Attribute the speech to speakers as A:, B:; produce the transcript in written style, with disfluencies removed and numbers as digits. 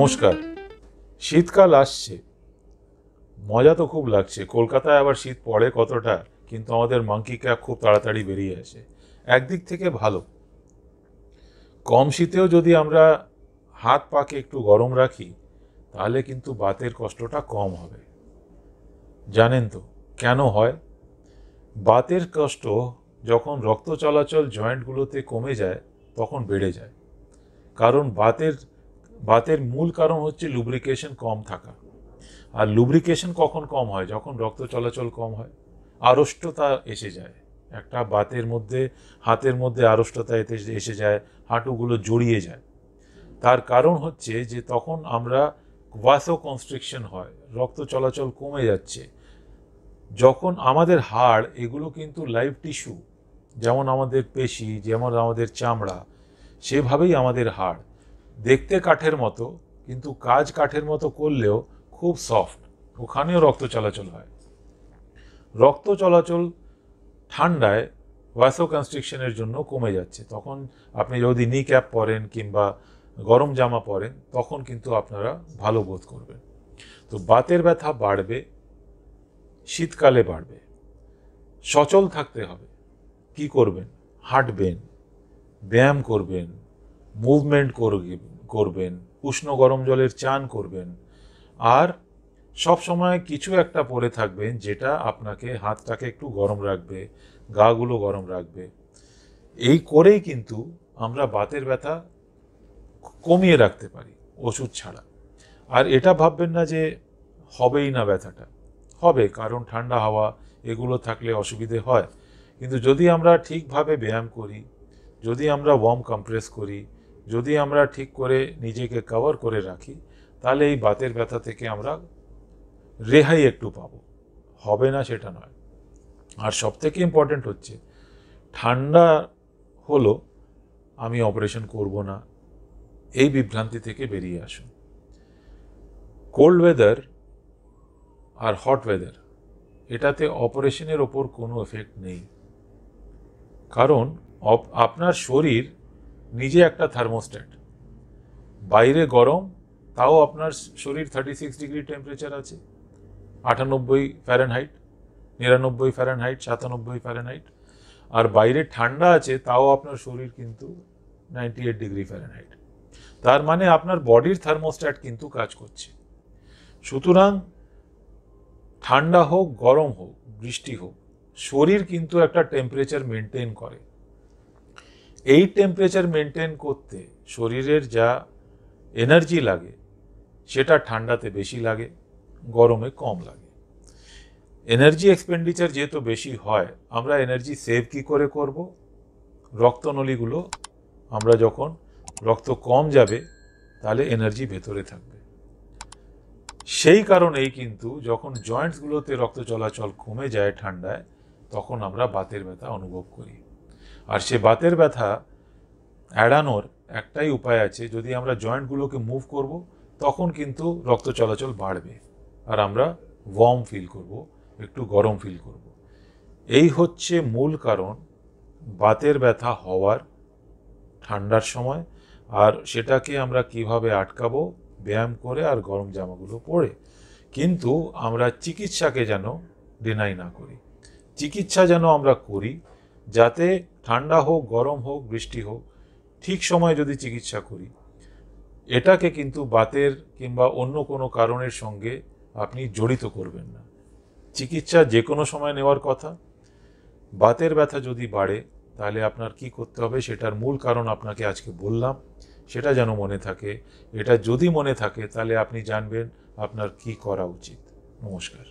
A: নমস্কার। শীতকাল আসছে, মজা তো খুব লাগছে। কলকাতায় আবার শীত পড়ে কতটা, কিন্তু আমাদের মাঙ্কি ক্যাপ খুব তাড়াতাড়ি বেরিয়ে আসে। একদিক থেকে ভালো, কম শীতেও যদি আমরা হাত পাকে একটু গরম রাখি তাহলে কিন্তু বাতের কষ্টটা কম হবে। জানেন তো কেন হয়? বাতের কষ্ট যখন রক্ত চলাচল জয়েন্টগুলোতে কমে যায় তখন বেড়ে যায়। কারণ বাতের মূল কারণ হচ্ছে লুব্রিকেশন কম থাকা। আর লুব্রিকেশন কখন কম হয়? যখন রক্ত চলাচল কম হয়, আড়ষ্টতা এসে যায়। একটা বাতের মধ্যে, হাতের মধ্যে আড়ষ্টতা এসে যায়, হাঁটুগুলো জড়িয়ে যায়। তার কারণ হচ্ছে যে তখন আমরা ভাসো কনস্ট্রিকশন হয়, রক্ত চলাচল কমে যাচ্ছে। যখন আমাদের হাড়, এগুলো কিন্তু লাইভ টিস্যু, যেমন আমাদের পেশি, যেমন আমাদের চামড়া, সেভাবেই আমাদের হাড় দেখতে কাঠের মতো, কিন্তু কাজ কাঠের মতো করলেও খুব সফট। ওখানেও রক্ত চলাচল হয়। রক্ত চলাচল ঠান্ডায় ভাসো কনস্ট্রিকশনের জন্য কমে যাচ্ছে। তখন আপনি যদি নি ক্যাপ পরেন কিংবা গরম জামা পরেন তখন কিন্তু আপনারা ভালো বোধ করবেন। তো বাতের ব্যথা বাড়বে, শীতকালে বাড়বে। সচল থাকতে হবে। কি করবেন? হাঁটবেন, ব্যায়াম করবেন, মুভমেন্ট করবেন, উষ্ণ গরম জলের চান করবেন, আর সব সময় কিছু একটা পরে থাকবেন যেটা আপনাকে হাতটাকে একটু গরম রাখবে, গাগুলো গরম রাখবে। এই করেই কিন্তু আমরা বাতের ব্যথা কমিয়ে রাখতে পারি ওষুধ ছাড়া। আর এটা ভাববেন না যে হবেই না, ব্যথাটা হবে, কারণ ঠান্ডা হাওয়া এগুলো থাকলে অসুবিধে হয়। কিন্তু যদি আমরা ঠিকভাবে ব্যায়াম করি, যদি আমরা ওয়ার্ম কম্প্রেস করি, যদি আমরা ঠিক করে নিজেকে কভার করে রাখি, তাহলে এই বাতের ব্যথা থেকে আমরা রেহাই একটু পাবো। হবে না সেটা নয়। আর সবথেকে ইম্পর্টেন্ট হচ্ছে, ঠান্ডা হলো আমি অপারেশন করব না, এই বিভ্রান্তি থেকে বেরিয়ে আসুন। কোল্ড ওয়েদার আর হট ওয়েদার, এটাতে অপারেশনের ওপর কোনো এফেক্ট নেই। কারণ আপনার শরীর নিজে একটা থার্মোস্ট্যাট। বাইরে গরম, তাও আপনার শরীর 36 ডিগ্রি টেম্পারেচার আছে, 98 ফ্যারেনহাইট, 99 ফ্যারেনহাইট, 97 ফ্যারেনহাইট। আর বাইরে ঠান্ডা আছে, তাও আপনার শরীর কিন্তু 98 ডিগ্রি ফ্যারেনহাইট। তার মানে আপনার বডির থার্মোস্ট্যাট কিন্তু কাজ করছে। সুতরাং ঠান্ডা হোক, গরম হোক, বৃষ্টি হোক, শরীর কিন্তু একটা টেম্পারেচার মেনটেন করে। এই টেম্পারেচার মেনটেন করতে শরীরের যা এনার্জি লাগে সেটা ঠান্ডাতে বেশি লাগে, গরমে কম লাগে। এনার্জি এক্সপেন্ডিচার যেহেতু বেশি হয়, আমরা এনার্জি সেভ কি করে করব? রক্তনলীগুলো, আমরা যখন রক্ত কম যাবে তাহলে এনার্জি ভেতরে থাকবে। সেই কারণেই কিন্তু যখন জয়েন্টসগুলোতে রক্ত চলাচল কমে যায় ঠান্ডায়, তখন আমরা বাতের ব্যথা অনুভব করি। আর সে বাতের ব্যথা এড়ানোর একটাই উপায় আছে, যদি আমরা জয়েন্টগুলোকে মুভ করব তখন কিন্তু রক্ত চলাচল বাড়বে আর আমরা ওয়ার্ম ফিল করব, একটু গরম ফিল করব। এই হচ্ছে মূল কারণ বাতের ব্যথা হওয়ার ঠান্ডার সময়। আর সেটাকে আমরা কিভাবে আটকাবো? ব্যায়াম করে আর গরম জামাগুলো পরে। কিন্তু আমরা চিকিৎসাকে যেন ডিনাই না করি। চিকিৎসা যেন আমরা করি, যাতে ঠান্ডা হোক, গরম হোক, বৃষ্টি হোক, ঠিক সময় যদি চিকিৎসা করি, এটাকে কিন্তু বাতের কিংবা অন্য কোনো কারণের সঙ্গে আপনি জড়িত করবেন না। চিকিৎসা যে কোনো সময় নেওয়ার কথা। বাতের ব্যথা যদি বাড়ে তাহলে আপনার কি করতে হবে সেটার মূল কারণ আপনাকে আজকে বললাম, সেটা যেন মনে থাকে। এটা যদি মনে থাকে তাহলে আপনি জানবেন আপনার কি করা উচিত। নমস্কার।